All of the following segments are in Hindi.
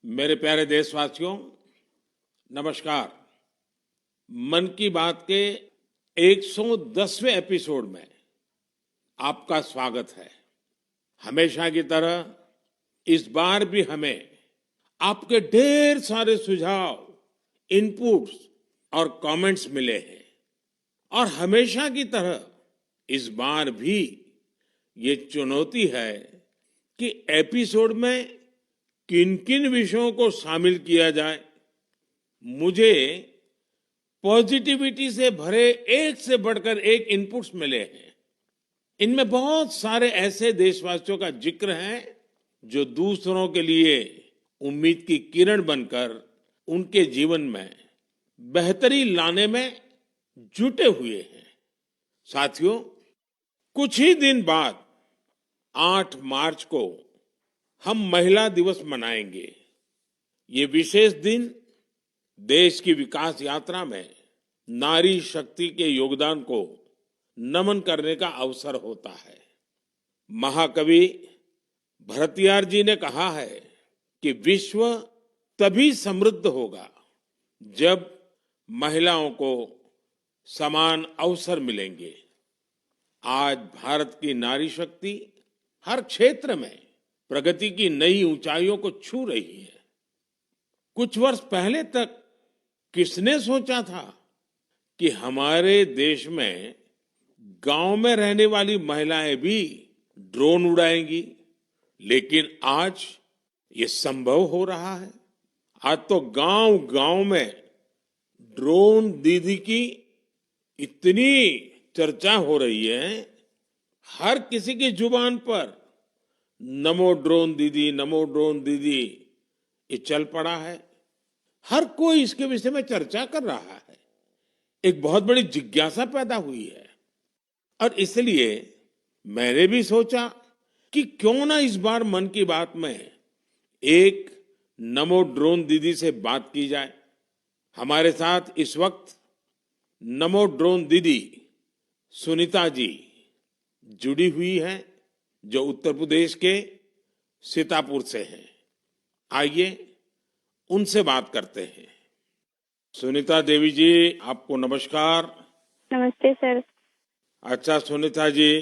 मेरे प्यारे देशवासियों, नमस्कार। मन की बात के 110वें एपिसोड में आपका स्वागत है। हमेशा की तरह इस बार भी हमें आपके ढेर सारे सुझाव, इनपुट्स और कमेंट्स मिले हैं और हमेशा की तरह इस बार भी ये चुनौती है कि एपिसोड में किन किन विषयों को शामिल किया जाए। मुझे पॉजिटिविटी से भरे एक से बढ़कर एक इनपुट्स मिले हैं। इनमें बहुत सारे ऐसे देशवासियों का जिक्र है जो दूसरों के लिए उम्मीद की किरण बनकर उनके जीवन में बेहतरी लाने में जुटे हुए हैं। साथियों, कुछ ही दिन बाद 8 मार्च को हम महिला दिवस मनाएंगे। ये विशेष दिन देश की विकास यात्रा में नारी शक्ति के योगदान को नमन करने का अवसर होता है। महाकवि भरतियार जी ने कहा है कि विश्व तभी समृद्ध होगा जब महिलाओं को समान अवसर मिलेंगे। आज भारत की नारी शक्ति हर क्षेत्र में प्रगति की नई ऊंचाइयों को छू रही है। कुछ वर्ष पहले तक किसने सोचा था कि हमारे देश में गांव में रहने वाली महिलाएं भी ड्रोन उड़ाएंगी, लेकिन आज ये संभव हो रहा है। आज तो गांव गांव में ड्रोन दीदी की इतनी चर्चा हो रही है, हर किसी की जुबान पर नमो ड्रोन दीदी, नमो ड्रोन दीदी ये चल पड़ा है। हर कोई इसके विषय में चर्चा कर रहा है। एक बहुत बड़ी जिज्ञासा पैदा हुई है और इसलिए मैंने भी सोचा कि क्यों ना इस बार मन की बात में एक नमो ड्रोन दीदी से बात की जाए। हमारे साथ इस वक्त नमो ड्रोन दीदी सुनीता जी जुड़ी हुई हैं, जो उत्तर प्रदेश के सीतापुर से हैं। आइए उनसे बात करते हैं। सुनीता देवी जी, आपको नमस्कार। नमस्ते सर। अच्छा सुनीता जी,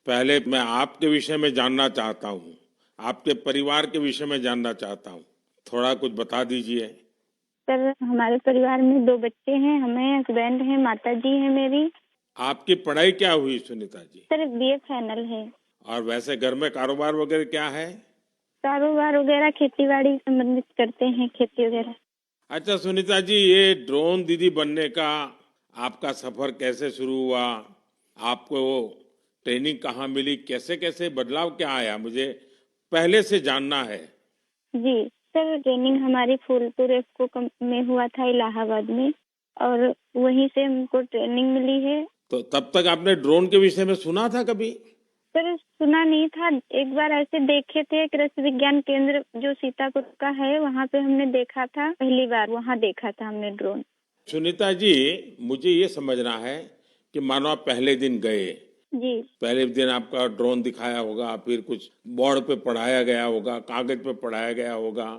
पहले मैं आपके विषय में जानना चाहता हूँ, आपके परिवार के विषय में जानना चाहता हूँ। थोड़ा कुछ बता दीजिए। सर, हमारे परिवार में 2 बच्चे हैं, हमें हस्बैंड हैं, माता जी हैं मेरी। आपकी पढ़ाई क्या हुई Sunita ji? Sir, BA final है। और वैसे घर में कारोबार वगैरह क्या है? कारोबार वगैरह खेती-बाड़ी संबंधित करते हैं, खेती वगैरह। अच्छा सुनीता जी, ये ड्रोन दीदी बनने का आपका सफर कैसे शुरू हुआ? आपको ट्रेनिंग कहाँ मिली? कैसे कैसे बदलाव क्या आया? मुझे पहले से जानना है। जी सर, ट्रेनिंग हमारी फूलपुर इफ्को में हुआ था, इलाहाबाद में, और वहीं से हमको ट्रेनिंग मिली है। तो तब तक आपने ड्रोन के विषय में सुना था कभी? सर, सुना नहीं था। एक बार ऐसे देखे थे, कृषि विज्ञान केंद्र जो सीतापुर का है, वहाँ पे हमने देखा था। पहली बार वहाँ देखा था हमने ड्रोन। सुनीता जी, मुझे ये समझना है कि मानो आप पहले दिन गए, जी पहले दिन आपका ड्रोन दिखाया होगा, फिर कुछ बोर्ड पे पढ़ाया गया होगा, कागज पे पढ़ाया गया होगा,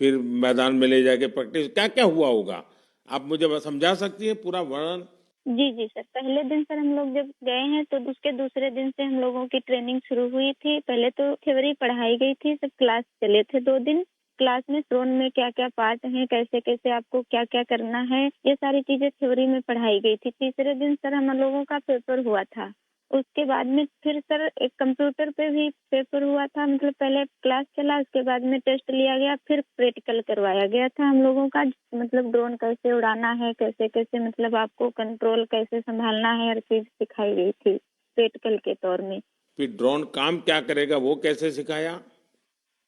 फिर मैदान में ले जाके प्रैक्टिस, क्या क्या हुआ होगा? आप मुझे बस समझा सकती हैं पूरा वर्णन? जी सर, पहले दिन सर हम लोग जब गए हैं तो उसके दूसरे दिन से हम लोगों की ट्रेनिंग शुरू हुई थी। पहले तो थ्योरी पढ़ाई गई थी, सब क्लास चले थे 2 दिन। क्लास में ड्रोन में क्या क्या पार्ट हैं, कैसे कैसे आपको क्या क्या करना है, ये सारी चीजें थ्योरी में पढ़ाई गई थी। तीसरे दिन सर हम लोगों का पेपर हुआ था। उसके बाद में फिर सर एक कंप्यूटर पे भी पेपर हुआ था। मतलब पहले क्लास चला, उसके बाद में टेस्ट लिया गया, फिर प्रैक्टिकल करवाया गया था हम लोगों का। मतलब ड्रोन कैसे उड़ाना है, कैसे कैसे मतलब आपको कंट्रोल कैसे संभालना है, हर चीज सिखाई गई थी प्रैक्टिकल के तौर में। फिर ड्रोन काम क्या करेगा वो कैसे सिखाया?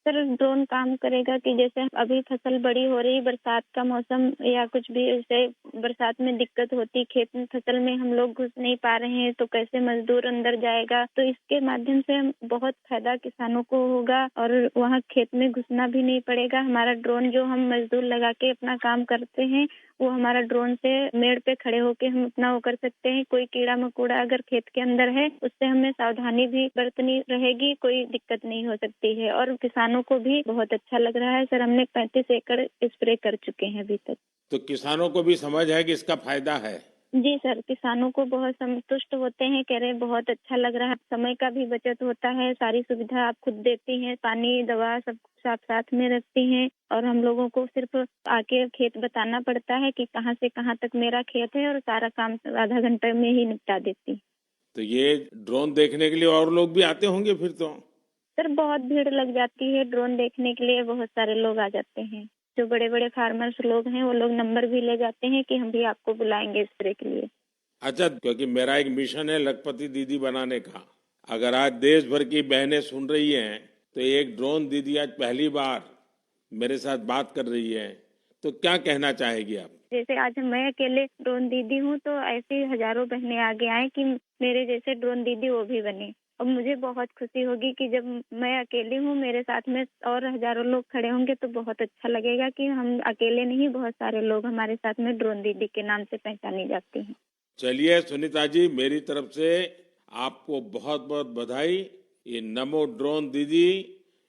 सर, ड्रोन काम करेगा कि जैसे अभी फसल बड़ी हो रही, बरसात का मौसम या कुछ भी, ऐसे बरसात में दिक्कत होती, खेत में फसल में हम लोग घुस नहीं पा रहे हैं, तो कैसे मजदूर अंदर जाएगा। तो इसके माध्यम से हम बहुत फायदा किसानों को होगा और वहाँ खेत में घुसना भी नहीं पड़ेगा। हमारा ड्रोन जो हम मजदूर लगा के अपना काम करते हैं, वो हमारा ड्रोन से मेड़ पे खड़े होके हम अपना वो कर सकते हैं। कोई कीड़ा मकोड़ा अगर खेत के अंदर है, उससे हमें सावधानी भी बरतनी रहेगी, कोई दिक्कत नहीं हो सकती है। और किसानों को भी बहुत अच्छा लग रहा है सर। हमने 35 एकड़ स्प्रे कर चुके हैं अभी तक। तो किसानों को भी समझ है कि इसका फायदा है। जी सर, किसानों को बहुत संतुष्ट होते हैं, कह रहे बहुत अच्छा लग रहा है, समय का भी बचत होता है, सारी सुविधा आप खुद देती हैं, पानी दवा सब साथ साथ में रखती हैं। और हम लोगों को सिर्फ आके खेत बताना पड़ता है कि कहाँ से कहाँ तक मेरा खेत है, और सारा काम आधा घंटे में ही निपटा देती। तो ये ड्रोन देखने के लिए और लोग भी आते होंगे फिर तो। सर बहुत भीड़ लग जाती है ड्रोन देखने के लिए, बहुत सारे लोग आ जाते हैं। जो बड़े बड़े फार्मर्स लोग हैं वो लोग नंबर भी ले जाते हैं कि हम भी आपको बुलाएंगे स्प्रे के लिए। अच्छा, क्योंकि मेरा एक मिशन है लखपति दीदी बनाने का। अगर आज देश भर की बहनें सुन रही हैं, तो एक ड्रोन दीदी आज पहली बार मेरे साथ बात कर रही है, तो क्या कहना चाहेगी आप? जैसे आज मैं अकेले ड्रोन दीदी हूँ, तो ऐसी हजारों बहनें आगे आए कि मेरे जैसे ड्रोन दीदी वो भी बने। और मुझे बहुत खुशी होगी कि जब मैं अकेली हूँ, मेरे साथ में और हजारों लोग खड़े होंगे, तो बहुत अच्छा लगेगा कि हम अकेले नहीं, बहुत सारे लोग हमारे साथ में ड्रोन दीदी के नाम से पहचानी जाती हैं। चलिए सुनीता जी, मेरी तरफ से आपको बहुत बहुत बधाई। ये नमो ड्रोन दीदी,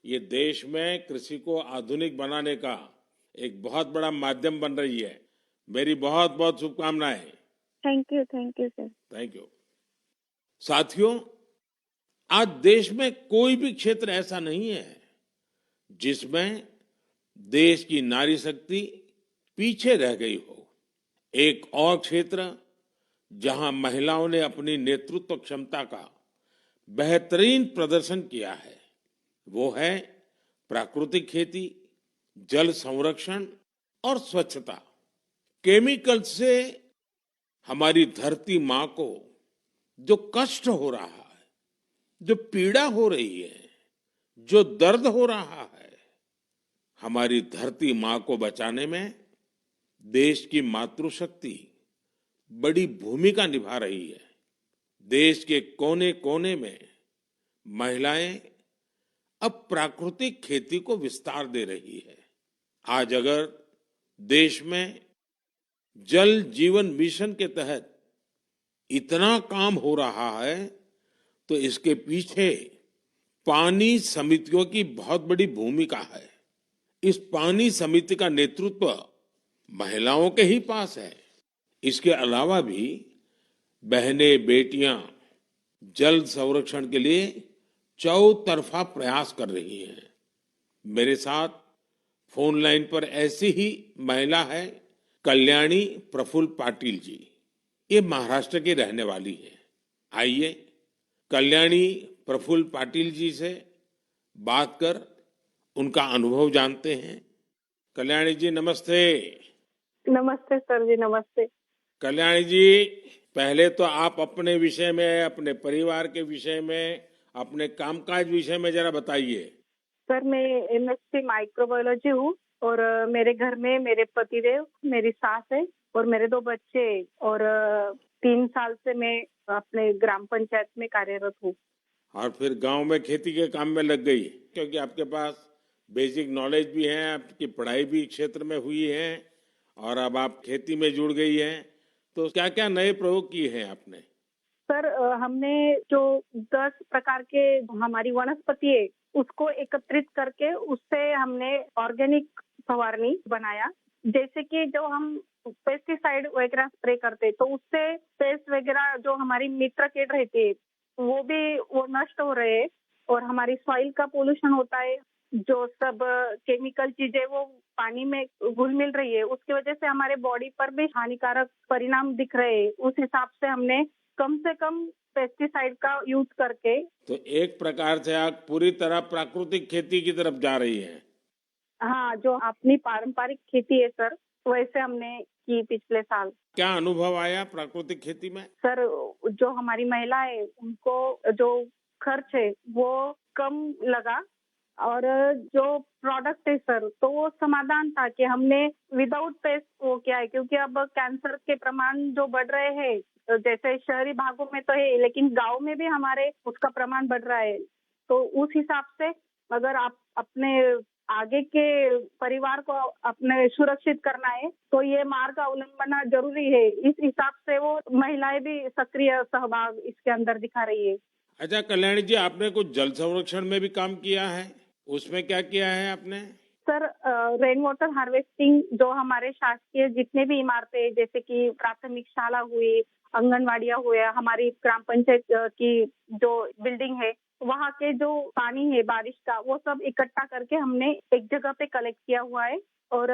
ये देश में कृषि को आधुनिक बनाने का एक बहुत बड़ा माध्यम बन रही है। मेरी बहुत बहुत शुभकामनाएं। Thank you sir. Thank you. साथियों, आज देश में कोई भी क्षेत्र ऐसा नहीं है जिसमें देश की नारी शक्ति पीछे रह गई हो। एक और क्षेत्र जहां महिलाओं ने अपनी नेतृत्व क्षमता का बेहतरीन प्रदर्शन किया है, वो है प्राकृतिक खेती, जल संरक्षण और स्वच्छता। केमिकल से हमारी धरती माँ को जो कष्ट हो रहा है, जो पीड़ा हो रही है, जो दर्द हो रहा है, हमारी धरती माँ को बचाने में देश की मातृशक्ति बड़ी भूमिका निभा रही है। देश के कोने कोने में महिलाएं अब प्राकृतिक खेती को विस्तार दे रही है। आज अगर देश में जल जीवन मिशन के तहत इतना काम हो रहा है, तो इसके पीछे पानी समितियों की बहुत बड़ी भूमिका है। इस पानी समिति का नेतृत्व महिलाओं के ही पास है। इसके अलावा भी बहनें बेटियां जल संरक्षण के लिए चौतरफा प्रयास कर रही हैं। मेरे साथ फोन लाइन पर ऐसी ही महिला है कल्याणी प्रफुल्ल पाटिल जी। ये महाराष्ट्र की रहने वाली है। आइए कल्याणी प्रफुल्ल पाटिल जी से बात कर उनका अनुभव जानते हैं। कल्याणी जी नमस्ते। नमस्ते सर जी, नमस्ते। कल्याणी जी, पहले तो आप अपने विषय में, अपने परिवार के विषय में, अपने कामकाज विषय में जरा बताइए। सर मैं एमएससी माइक्रोबायोलॉजी हूँ, और मेरे घर में मेरे पतिदेव, मेरी सास है और मेरे 2 बच्चे, और 3 साल से मैं अपने ग्राम पंचायत में कार्यरत हूँ। और फिर गांव में खेती के काम में लग गई, क्योंकि आपके पास बेसिक नॉलेज भी है, आपकी पढ़ाई भी क्षेत्र में हुई है और अब आप खेती में जुड़ गई हैं। तो क्या क्या नए प्रयोग किए हैं आपने? सर हमने जो 10 प्रकार के हमारी वनस्पति है, उसको एकत्रित करके उससे हमने ऑर्गेनिक फवारनी बनाया। जैसे कि जो हम पेस्टिसाइड वगैरह स्प्रे करते, तो उससे पेस्ट वगैरह जो हमारी मित्र कीट रहती है, वो नष्ट हो रहे हैं, और हमारी सॉइल का पोल्यूशन होता है। जो सब केमिकल चीजें वो पानी में घुल मिल रही है, उसकी वजह से हमारे बॉडी पर भी हानिकारक परिणाम दिख रहे हैं। उस हिसाब से हमने कम से कम पेस्टिसाइड का यूज करके। तो एक प्रकार से आप पूरी तरह प्राकृतिक खेती की तरफ जा रही हैं। हाँ, जो अपनी पारंपरिक खेती है सर, वैसे हमने की पिछले साल। क्या अनुभव आया प्राकृतिक खेती में? सर जो हमारी महिला है, उनको जो खर्च है वो कम लगा, और जो प्रोडक्ट है सर, तो वो समाधान था कि हमने विदाउट पेस्ट वो किया है। क्योंकि अब कैंसर के प्रमाण जो बढ़ रहे हैं, तो जैसे शहरी भागों में तो है, लेकिन गांव में भी हमारे उसका प्रमाण बढ़ रहा है। तो उस हिसाब से अगर आप अपने आगे के परिवार को अपने सुरक्षित करना है तो ये मार्ग अवलंबना जरूरी है। इस हिसाब से वो महिलाएं भी सक्रिय सहभाग इसके अंदर दिखा रही है। अच्छा कल्याणी जी, आपने कुछ जल संरक्षण में भी काम किया है, उसमें क्या किया है आपने? सर, रेन वाटर हार्वेस्टिंग जो हमारे शासकीय जितने भी इमारतें जैसे कि प्राथमिक शाला हुई, आंगनवाड़ियां हुए, हमारी ग्राम पंचायत की जो बिल्डिंग है, वहाँ के जो पानी है बारिश का वो सब इकट्ठा करके हमने एक जगह पे कलेक्ट किया हुआ है। और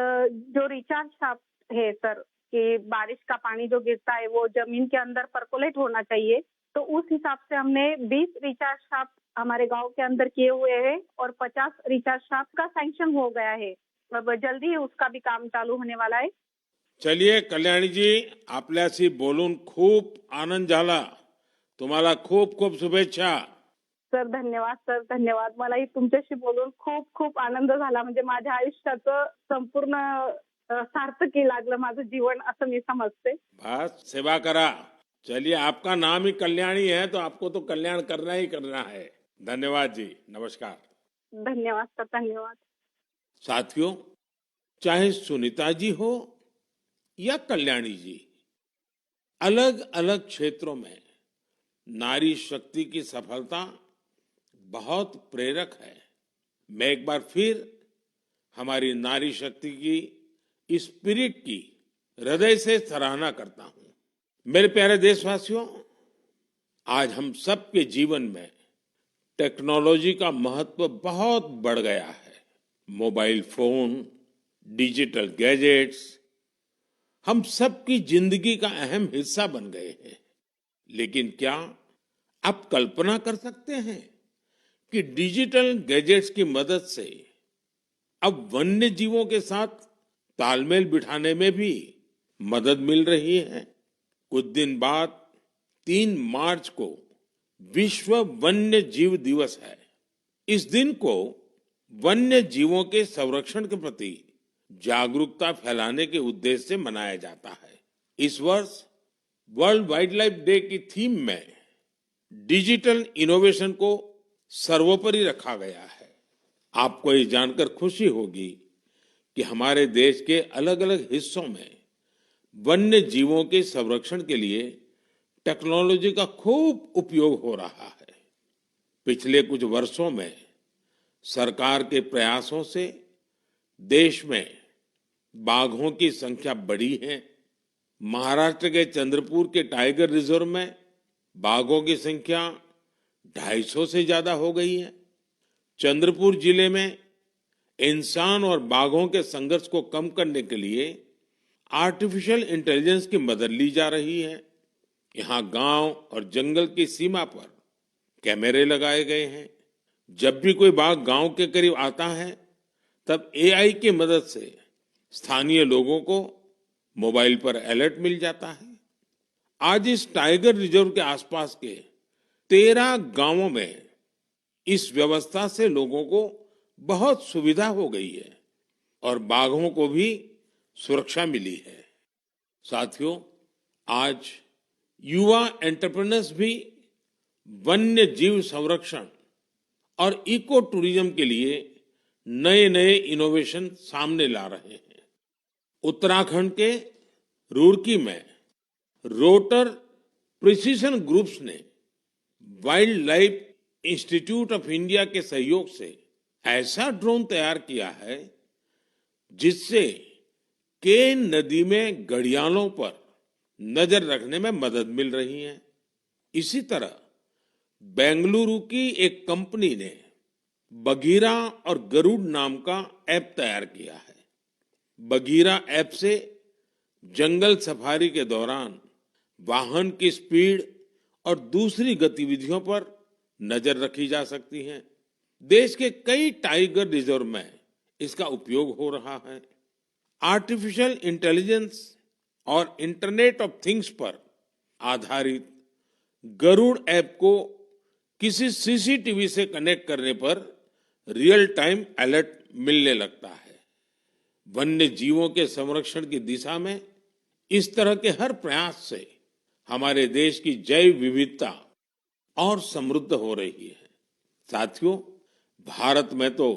जो रिचार्ज शाफ्ट है सर, कि बारिश का पानी जो गिरता है वो जमीन के अंदर परकोलेट होना चाहिए, तो उस हिसाब से हमने 20 रिचार्ज शाफ्ट हमारे गांव के अंदर किए हुए हैं और 50 रिचार्ज शाफ्ट का सैंक्शन हो गया है। अब जल्दी ही उसका भी काम चालू होने वाला है। चलिए कल्याणी जी, आपल्याशी बोलून खूप आनंद झाला. तुम्हाला खूप खूप शुभेच्छा. सर धन्यवाद, सर धन्यवाद. मलाही तुमच्याशी बोलून खूप खूप आनंद झाला. म्हणजे माझ्या आयुष्याचं संपूर्ण सार्थकी लागलं माझं जीवन असं मी समजते. बस सेवा करा. चलिए, आपका नाम ही कल्याणी है तो आपको तो कल्याण करना ही करना है. धन्यवाद जी. नमस्कार. धन्यवाद सर, धन्यवाद. साथियों, चाहे सुनीता जी हो या कल्याणी जी, अलग अलग क्षेत्रों में नारी शक्ति की सफलता बहुत प्रेरक है. मैं एक बार फिर हमारी नारी शक्ति की इस स्पिरिट की हृदय से सराहना करता हूं. मेरे प्यारे देशवासियों, आज हम सबके जीवन में टेक्नोलॉजी का महत्व बहुत बढ़ गया है. मोबाइल फोन, डिजिटल गैजेट्स हम सबकी जिंदगी का अहम हिस्सा बन गए हैं. लेकिन क्या आप कल्पना कर सकते हैं कि डिजिटल गैजेट्स की मदद से अब वन्य जीवों के साथ तालमेल बिठाने में भी मदद मिल रही है. कुछ दिन बाद 3 मार्च को विश्व वन्य जीव दिवस है. इस दिन को वन्य जीवों के संरक्षण के प्रति जागरूकता फैलाने के उद्देश्य से मनाया जाता है. इस वर्ष वर्ल्ड वाइल्ड लाइफ डे की थीम में डिजिटल इनोवेशन को सर्वोपरि रखा गया है. आपको ये जानकर खुशी होगी कि हमारे देश के अलग अलग हिस्सों में वन्य जीवों के संरक्षण के लिए टेक्नोलॉजी का खूब उपयोग हो रहा है. पिछले कुछ वर्षों में सरकार के प्रयासों से देश में बाघों की संख्या बढ़ी है. महाराष्ट्र के चंद्रपुर के टाइगर रिजर्व में बाघों की संख्या 250 से ज्यादा हो गई है. चंद्रपुर जिले में इंसान और बाघों के संघर्ष को कम करने के लिए आर्टिफिशियल इंटेलिजेंस की मदद ली जा रही है. यहाँ गांव और जंगल की सीमा पर कैमरे लगाए गए हैं. जब भी कोई बाघ गांव के करीब आता है तब एआई की मदद से स्थानीय लोगों को मोबाइल पर अलर्ट मिल जाता है. आज इस टाइगर रिजर्व के आसपास के 13 गांवों में इस व्यवस्था से लोगों को बहुत सुविधा हो गई है और बाघों को भी सुरक्षा मिली है. साथियों, आज युवा एंटरप्रेन्योर्स भी वन्य जीव संरक्षण और इको टूरिज्म के लिए नए नए इनोवेशन सामने ला रहे हैं. उत्तराखंड के रुड़की में रोटर प्रिसीजन ग्रुप्स ने wild life institute of India के सहयोग से ऐसा ड्रोन तैयार किया है जिससे केन नदी में घड़ियालों पर नजर रखने में मदद मिल रही है. इसी तरह बेंगलुरु की एक कंपनी ने बघीरा और गरुड़ नाम का ऐप तैयार किया है. बघीरा ऐप से जंगल सफारी के दौरान वाहन की स्पीड और दूसरी गतिविधियों पर नजर रखी जा सकती है. देश के कई टाइगर रिजर्व में इसका उपयोग हो रहा है. आर्टिफिशियल इंटेलिजेंस और इंटरनेट ऑफ थिंग्स पर आधारित गरुड़ ऐप को किसी सीसीटीवी से कनेक्ट करने पर रियल टाइम अलर्ट मिलने लगता है. वन्य जीवों के संरक्षण की दिशा में इस तरह के हर प्रयास से हमारे देश की जैव विविधता और समृद्ध हो रही है. साथियों, भारत में तो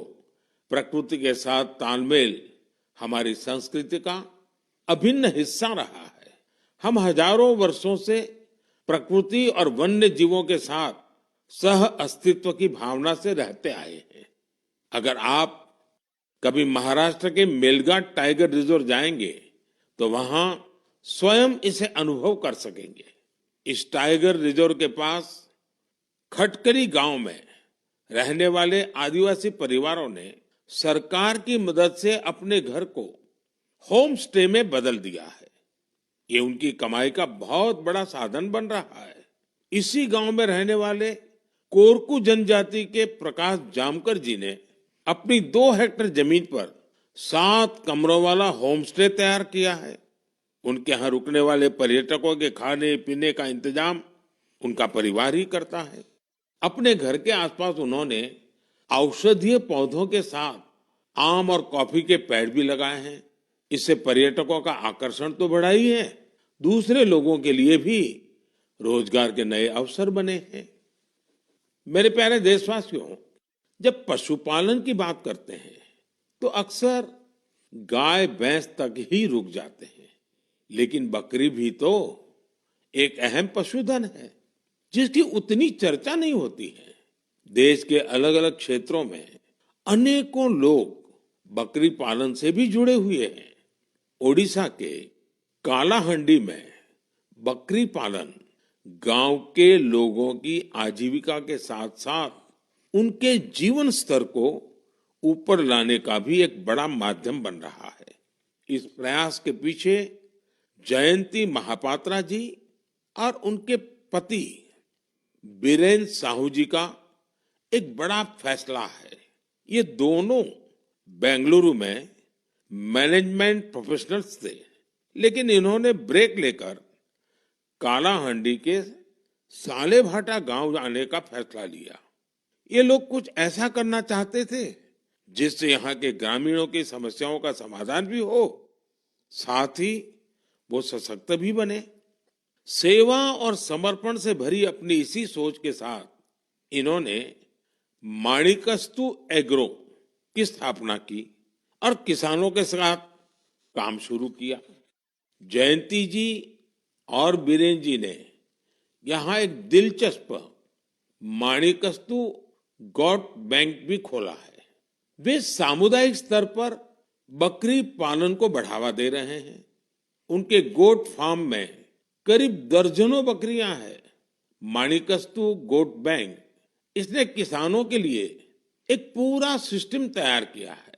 प्रकृति के साथ तालमेल हमारी संस्कृति का अभिन्न हिस्सा रहा है। हम हजारों वर्षों से प्रकृति और वन्य जीवों के साथ सह अस्तित्व की भावना से रहते आए हैं। अगर आप कभी महाराष्ट्र के मेलघाट टाइगर रिजर्व जाएंगे तो वहां स्वयं इसे अनुभव कर सकेंगे। इस टाइगर रिजर्व के पास खटकली गांव में रहने वाले आदिवासी परिवारों ने सरकार की मदद से अपने घर को होम स्टे में बदल दिया है। ये उनकी कमाई का बहुत बड़ा साधन बन रहा है। इसी गांव में रहने वाले कोरकू जनजाति के प्रकाश जामकर जी ने अपनी 2 हेक्टेयर जमीन पर 7 कमरों वाला होम स्टे तैयार किया है। उनके यहाँ रुकने वाले पर्यटकों के खाने पीने का इंतजाम उनका परिवार ही करता है। अपने घर के आसपास उन्होंने औषधीय पौधों के साथ आम और कॉफी के पेड़ भी लगाए हैं। इससे पर्यटकों का आकर्षण तो बढ़ा ही है, दूसरे लोगों के लिए भी रोजगार के नए अवसर बने हैं। मेरे प्यारे देशवासियों, जब पशुपालन की बात करते हैं तो अक्सर गाय भैंस तक ही रुक जाते हैं, लेकिन बकरी भी तो एक अहम पशुधन है जिसकी उतनी चर्चा नहीं होती है। देश के अलग अलग क्षेत्रों में अनेकों लोग बकरी पालन से भी जुड़े हुए हैं। ओडिशा के कालाहंडी में बकरी पालन गांव के लोगों की आजीविका के साथ साथ उनके जीवन स्तर को ऊपर लाने का भी एक बड़ा माध्यम बन रहा है। इस प्रयास के पीछे जयंती महापात्रा जी और उनके पति बीरेन साहू जी का एक बड़ा फैसला है। ये दोनों बेंगलुरु में मैनेजमेंट प्रोफेशनल्स थे, लेकिन इन्होंने ब्रेक लेकर कालाहंडी के सालेभाटा गांव आने का फैसला लिया। ये लोग कुछ ऐसा करना चाहते थे जिससे यहाँ के ग्रामीणों की समस्याओं का समाधान भी हो, साथ ही वो सशक्त भी बने। सेवा और समर्पण से भरी अपनी इसी सोच के साथ इन्होंने माणिकस्तु एग्रो की स्थापना की और किसानों के साथ काम शुरू किया। जयंती जी और बीरेन जी ने यहाँ एक दिलचस्प माणिकस्तु गोट बैंक भी खोला है। वे सामुदायिक स्तर पर बकरी पालन को बढ़ावा दे रहे हैं। उनके गोट फार्म में करीब दर्जनों बकरियां हैं। माणिकस्तु गोट बैंक इसने किसानों के लिए एक पूरा सिस्टम तैयार किया है।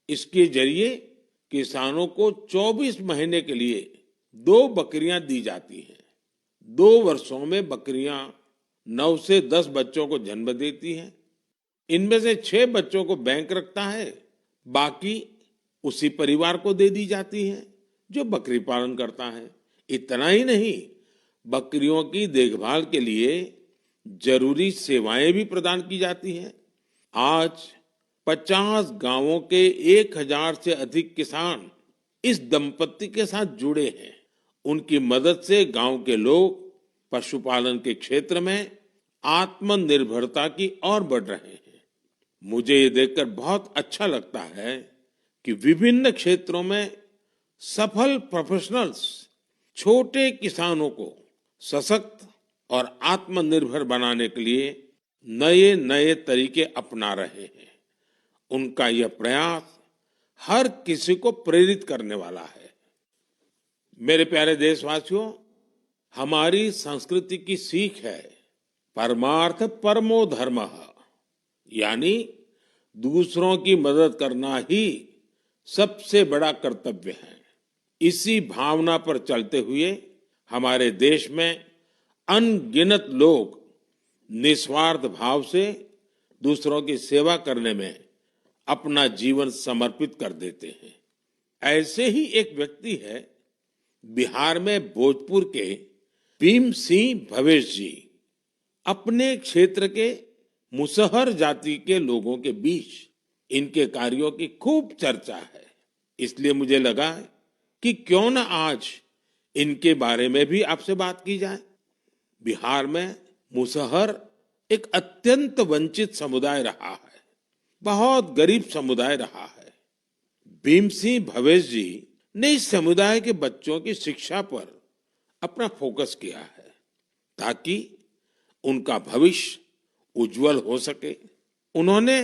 इसके जरिए किसानों को 24 महीने के लिए 2 बकरियां दी जाती हैं। 2 वर्षों में बकरियां 9 से 10 बच्चों को जन्म देती हैं। इनमें से 6 बच्चों को बैंक रखता है, बाकी उसी परिवार को दे दी जाती हैं जो बकरी पालन करता है। इतना ही नहीं, बकरियों की देखभाल के लिए जरूरी सेवाएं भी प्रदान की जाती हैं। आज 50 गांवों के 1000 से अधिक किसान इस दंपत्ति के साथ जुड़े हैं। उनकी मदद से गांव के लोग पशुपालन के क्षेत्र में आत्मनिर्भरता की ओर बढ़ रहे हैं। मुझे ये देखकर बहुत अच्छा लगता है कि विभिन्न क्षेत्रों में सफल प्रोफेशनल्स छोटे किसानों को सशक्त और आत्मनिर्भर बनाने के लिए नए नए तरीके अपना रहे हैं। उनका यह प्रयास हर किसी को प्रेरित करने वाला है। मेरे प्यारे देशवासियों, हमारी संस्कृति की सीख है परमार्थ परमो धर्मः, यानी दूसरों की मदद करना ही सबसे बड़ा कर्तव्य है। इसी भावना पर चलते हुए हमारे देश में अनगिनत लोग निस्वार्थ भाव से दूसरों की सेवा करने में अपना जीवन समर्पित कर देते हैं। ऐसे ही एक व्यक्ति है बिहार में भोजपुर के भीम सिंह भवेश जी। अपने क्षेत्र के मुसहर जाति के लोगों के बीच इनके कार्यों की खूब चर्चा है। इसलिए मुझे लगा कि क्यों न आज इनके बारे में भी आपसे बात की जाए। बिहार में मुसहर एक अत्यंत वंचित समुदाय रहा है। बहुत गरीब समुदाय रहा है। भीम सिंह भवेश जी ने इस समुदाय के बच्चों की शिक्षा पर अपना फोकस किया है ताकि उनका भविष्य उज्जवल हो सके। उन्होंने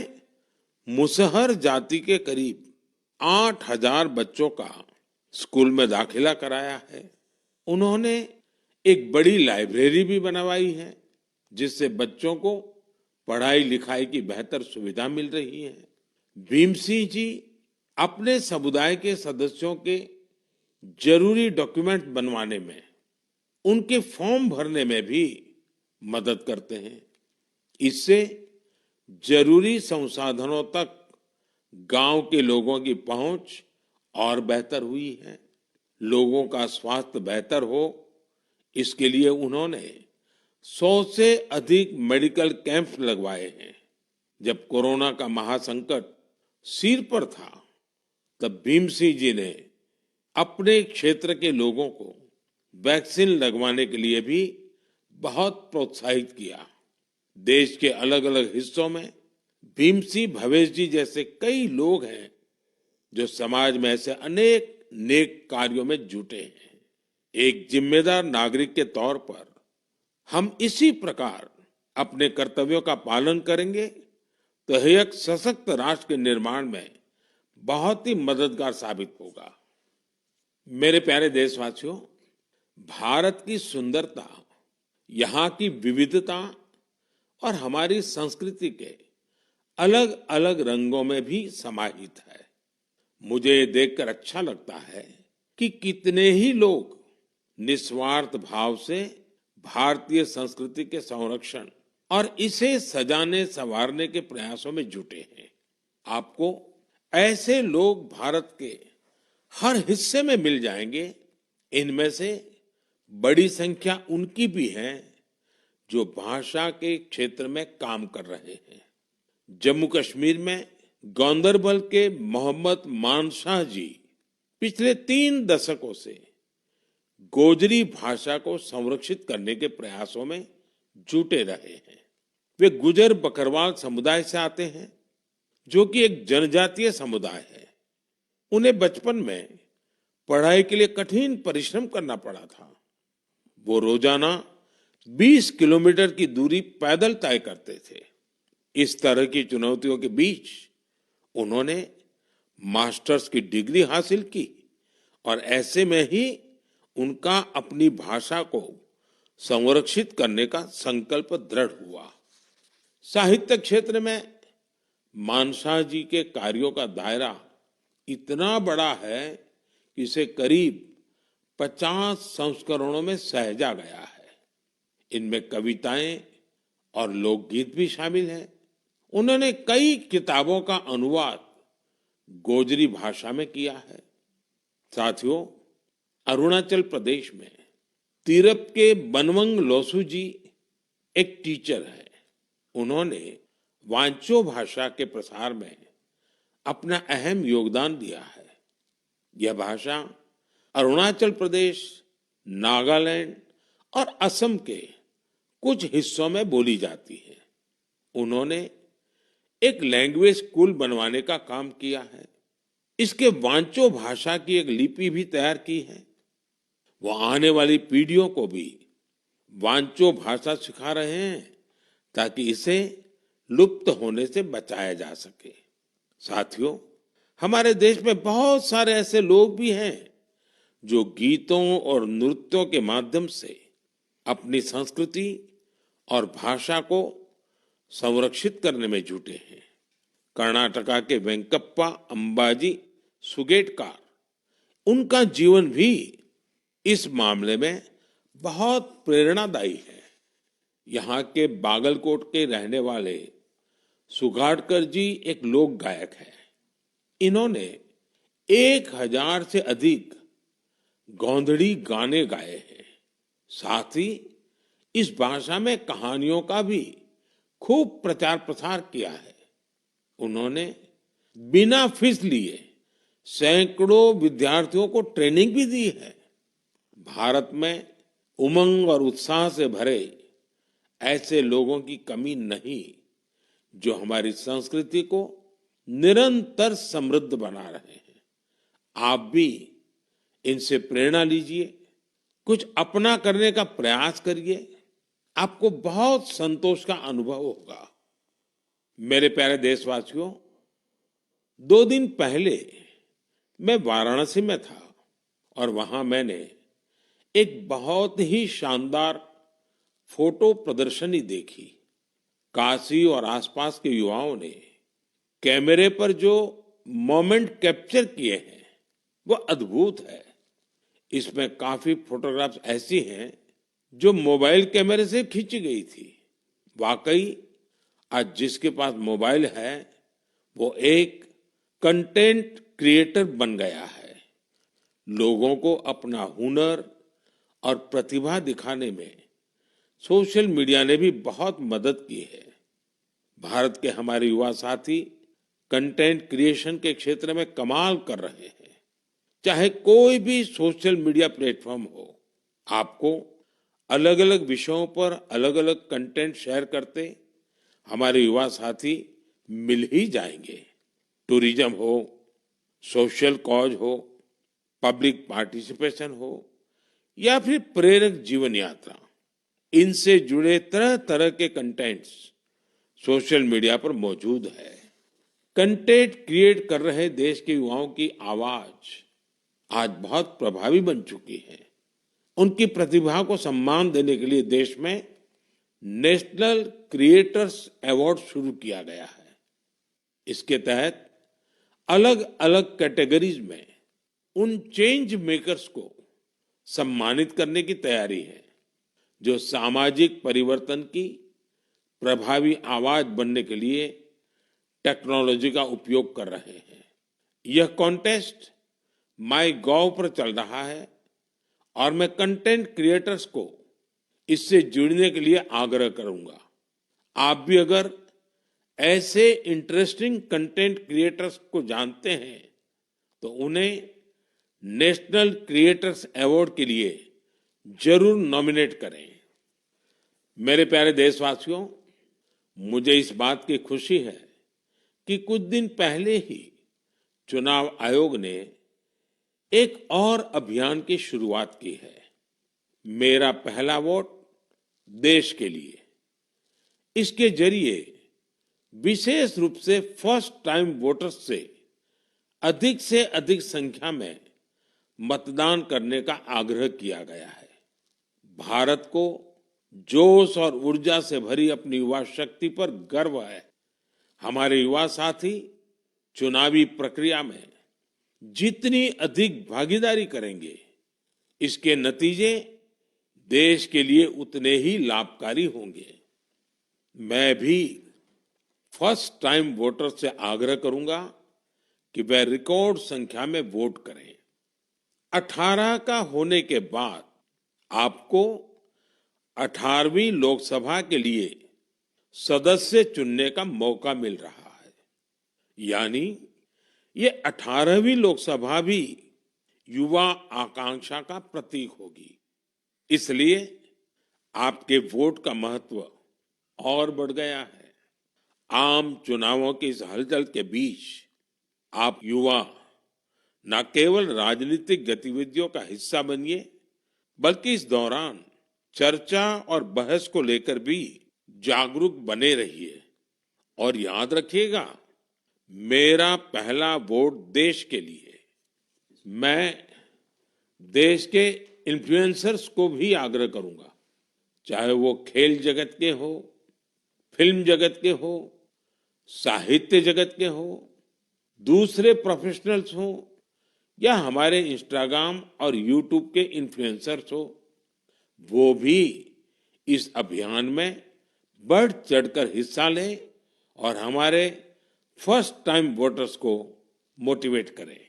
मुसहर जाति के करीब 8,000 बच्चों का स्कूल में दाखिला कराया है। उन्होंने एक बड़ी लाइब्रेरी भी बनवाई है जिससे बच्चों को पढ़ाई लिखाई की बेहतर सुविधा मिल रही है। भीम सिंह जी अपने समुदाय के सदस्यों के जरूरी डॉक्यूमेंट बनवाने में, उनके फॉर्म भरने में भी मदद करते हैं। इससे जरूरी संसाधनों तक गांव के लोगों की पहुंच और बेहतर हुई है। लोगों का स्वास्थ्य बेहतर हो, इसके लिए उन्होंने 100 से अधिक मेडिकल कैंप लगवाए हैं। जब कोरोना का महासंकट सिर पर था, तब भीम सिंह जी ने अपने क्षेत्र के लोगों को वैक्सीन लगवाने के लिए भी बहुत प्रोत्साहित किया। देश के अलग अलग हिस्सों में भीम सिंह भवेश जी जैसे कई लोग हैं जो समाज में ऐसे अनेक नेक कार्यों में जुटे हैं। एक जिम्मेदार नागरिक के तौर पर हम इसी प्रकार अपने कर्तव्यों का पालन करेंगे तो यह एक सशक्त राष्ट्र के निर्माण में बहुत ही मददगार साबित होगा। मेरे प्यारे देशवासियों, भारत की सुंदरता यहाँ की विविधता और हमारी संस्कृति के अलग अलग रंगों में भी समाहित है। मुझे ये देखकर अच्छा लगता है कि कितने ही लोग निस्वार्थ भाव से भारतीय संस्कृति के संरक्षण और इसे सजाने संवारने के प्रयासों में जुटे हैं। आपको ऐसे लोग भारत के हर हिस्से में मिल जाएंगे। इनमें से बड़ी संख्या उनकी भी है जो भाषा के क्षेत्र में काम कर रहे हैं। जम्मू कश्मीर में गांदरबल के मोहम्मद मानशाह जी पिछले 3 दशकों से गोजरी भाषा को संरक्षित करने के प्रयासों में जुटे रहे हैं। वे गुजर बकरवाल समुदाय से आते हैं जो कि एक जनजातीय समुदाय है। उन्हें बचपन में पढ़ाई के लिए कठिन परिश्रम करना पड़ा था। वो रोजाना 20 किलोमीटर की दूरी पैदल तय करते थे। इस तरह की चुनौतियों के बीच उन्होंने मास्टर्स की डिग्री हासिल की और ऐसे में ही उनका अपनी भाषा को संरक्षित करने का संकल्प दृढ़ हुआ। साहित्य क्षेत्र में मानशाह जी के कार्यों का दायरा इतना बड़ा है कि इसे करीब 50 संस्करणों में सहेजा गया है। इनमें कविताएं और लोकगीत भी शामिल हैं। उन्होंने कई किताबों का अनुवाद गोजरी भाषा में किया है। साथियों, अरुणाचल प्रदेश में तीरप के बनवंग लोसू जी एक टीचर है। उन्होंने वांचो भाषा के प्रसार में अपना अहम योगदान दिया है। यह भाषा अरुणाचल प्रदेश, नागालैंड और असम के कुछ हिस्सों में बोली जाती है। उन्होंने एक लैंग्वेज स्कूल बनवाने का काम किया है। इसके वांचो भाषा की एक लिपि भी तैयार की है। वो आने वाली पीढ़ियों को भी वांचो भाषा सिखा रहे हैं ताकि इसे लुप्त होने से बचाया जा सके। साथियों, हमारे देश में बहुत सारे ऐसे लोग भी हैं जो गीतों और नृत्यों के माध्यम से अपनी संस्कृति और भाषा को संरक्षित करने में जुटे हैं। कर्नाटका के वेंकप्पा अंबाजी सुगेटकार, उनका जीवन भी इस मामले में बहुत प्रेरणादायी है। यहाँ के बागलकोट के रहने वाले सुगाटकर जी एक लोक गायक हैं। इन्होंने 1000 से अधिक गोंधड़ी गाने गाए हैं। साथ ही इस भाषा में कहानियों का भी खूब प्रचार प्रसार किया है। उन्होंने बिना फीस लिए सैकड़ों विद्यार्थियों को ट्रेनिंग भी दी है। भारत में उमंग और उत्साह से भरे ऐसे लोगों की कमी नहीं जो हमारी संस्कृति को निरंतर समृद्ध बना रहे हैं। आप भी इनसे प्रेरणा लीजिए, कुछ अपना करने का प्रयास करिए, आपको बहुत संतोष का अनुभव होगा। मेरे प्यारे देशवासियों, 2 दिन पहले मैं वाराणसी में था और वहां मैंने एक बहुत ही शानदार फोटो प्रदर्शनी देखी। काशी और आसपास के युवाओं ने कैमरे पर जो मोमेंट कैप्चर किए हैं वो अद्भुत है। इसमें काफी फोटोग्राफ्स ऐसी हैं जो मोबाइल कैमरे से खींची गई थी। वाकई आज जिसके पास मोबाइल है वो एक कंटेंट क्रिएटर बन गया है। लोगों को अपना हुनर और प्रतिभा दिखाने में सोशल मीडिया ने भी बहुत मदद की है। भारत के हमारे युवा साथी कंटेंट क्रिएशन के क्षेत्र में कमाल कर रहे हैं। चाहे कोई भी सोशल मीडिया प्लेटफॉर्म हो, आपको अलग अलग विषयों पर अलग अलग कंटेंट शेयर करते हमारे युवा साथी मिल ही जाएंगे। टूरिज्म हो, सोशल कॉज हो, पब्लिक पार्टिसिपेशन हो या फिर प्रेरक जीवन यात्रा, इनसे जुड़े तरह तरह के कंटेंट्स सोशल मीडिया पर मौजूद है। कंटेंट क्रिएट कर रहे देश के युवाओं की आवाज आज बहुत प्रभावी बन चुकी है। उनकी प्रतिभा को सम्मान देने के लिए देश में नेशनल क्रिएटर्स अवार्ड शुरू किया गया है। इसके तहत अलग अलग कैटेगरीज में उन चेंज मेकर्स को सम्मानित करने की तैयारी है जो सामाजिक परिवर्तन की प्रभावी आवाज बनने के लिए टेक्नोलॉजी का उपयोग कर रहे हैं। यह कॉन्टेस्ट माई गॉव पर चल रहा है और मैं कंटेंट क्रिएटर्स को इससे जुड़ने के लिए आग्रह करूंगा। आप भी अगर ऐसे इंटरेस्टिंग कंटेंट क्रिएटर्स को जानते हैं तो उन्हें नेशनल क्रिएटर्स अवार्ड के लिए जरूर नॉमिनेट करें। मेरे प्यारे देशवासियों, मुझे इस बात की खुशी है कि कुछ दिन पहले ही चुनाव आयोग ने एक और अभियान की शुरुआत की है, मेरा पहला वोट देश के लिए। इसके जरिए विशेष रूप से फर्स्ट टाइम वोटर्स से अधिक संख्या में मतदान करने का आग्रह किया गया है। भारत को जोश और ऊर्जा से भरी अपनी युवा शक्ति पर गर्व है। हमारे युवा साथी चुनावी प्रक्रिया में जितनी अधिक भागीदारी करेंगे, इसके नतीजे देश के लिए उतने ही लाभकारी होंगे। मैं भी फर्स्ट टाइम वोटर से आग्रह करूंगा कि वह रिकॉर्ड संख्या में वोट करें। 18 का होने के बाद आपको 18वीं लोकसभा के लिए सदस्य चुनने का मौका मिल रहा है। यानी ये 18वीं लोकसभा भी युवा आकांक्षा का प्रतीक होगी। इसलिए आपके वोट का महत्व और बढ़ गया है। आम चुनावों की इस हलचल के बीच आप युवा न केवल राजनीतिक गतिविधियों का हिस्सा बनिए, बल्कि इस दौरान चर्चा और बहस को लेकर भी जागरूक बने रहिए। और याद रखिएगा, मेरा पहला वोट देश के लिए। मैं देश के इन्फ्लुएंसर्स को भी आग्रह करूंगा, चाहे वो खेल जगत के हो, फिल्म जगत के हो, साहित्य जगत के हो, दूसरे प्रोफेशनल्स हो या हमारे इंस्टाग्राम और यूट्यूब के इन्फ्लुएंसर्स हो, वो भी इस अभियान में बढ़ चढ़कर हिस्सा लें और हमारे फर्स्ट टाइम वोटर्स को मोटिवेट करें।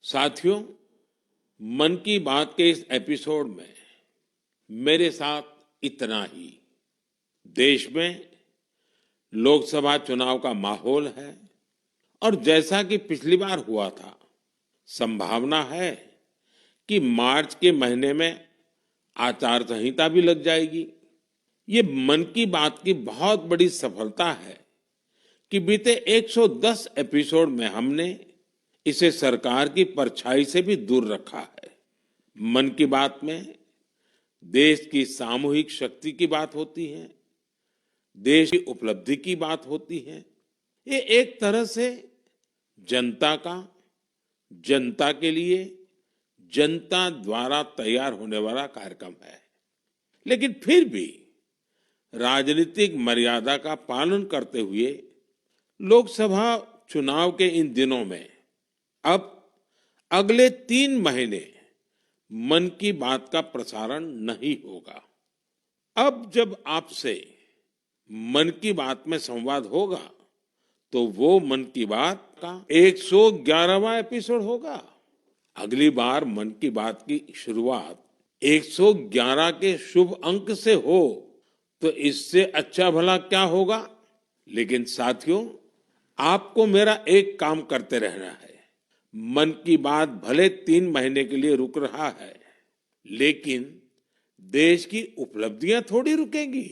साथियों, मन की बात के इस एपिसोड में मेरे साथ इतना ही। देश में लोकसभा चुनाव का माहौल है और जैसा कि पिछली बार हुआ था, संभावना है कि मार्च के महीने में आचार संहिता भी लग जाएगी। ये मन की बात की बहुत बड़ी सफलता है कि बीते 110 एपिसोड में हमने इसे सरकार की परछाई से भी दूर रखा है। मन की बात में देश की सामूहिक शक्ति की बात होती है, देश की उपलब्धि की बात होती है। ये एक तरह से जनता का, जनता के लिए, जनता द्वारा तैयार होने वाला कार्यक्रम है। लेकिन फिर भी राजनीतिक मर्यादा का पालन करते हुए लोकसभा चुनाव के इन दिनों में अब अगले 3 महीने मन की बात का प्रसारण नहीं होगा। अब जब आपसे मन की बात में संवाद होगा तो वो मन की बात का 111वां एपिसोड होगा। अगली बार मन की बात की शुरुआत 111 के शुभ अंक से हो तो इससे अच्छा भला क्या होगा। लेकिन साथियों, आपको मेरा एक काम करते रहना है। मन की बात भले 3 महीने के लिए रुक रहा है, लेकिन देश की उपलब्धियां थोड़ी रुकेंगी।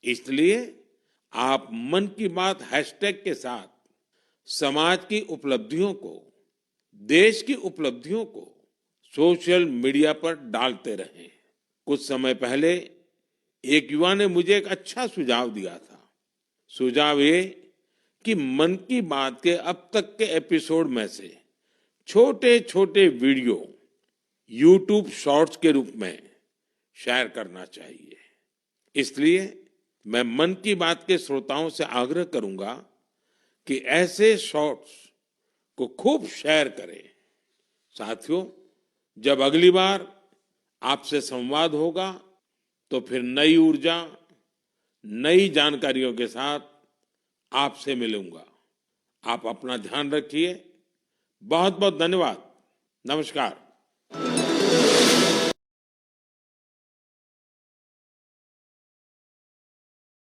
इसलिए आप मन की बात हैशटैग के साथ समाज की उपलब्धियों को, देश की उपलब्धियों को सोशल मीडिया पर डालते रहें। कुछ समय पहले एक युवा ने मुझे एक अच्छा सुझाव दिया था। सुझाव ये कि मन की बात के अब तक के एपिसोड में से छोटे छोटे वीडियो YouTube शॉर्ट्स के रूप में शेयर करना चाहिए। इसलिए मैं मन की बात के श्रोताओं से आग्रह करूंगा कि ऐसे शॉर्ट्स को खूब शेयर करें। साथियों, जब अगली बार आपसे संवाद होगा तो फिर नई ऊर्जा, नई जानकारियों के साथ आपसे मिलूंगा। आप अपना ध्यान रखिए। बहुत बहुत धन्यवाद। नमस्कार।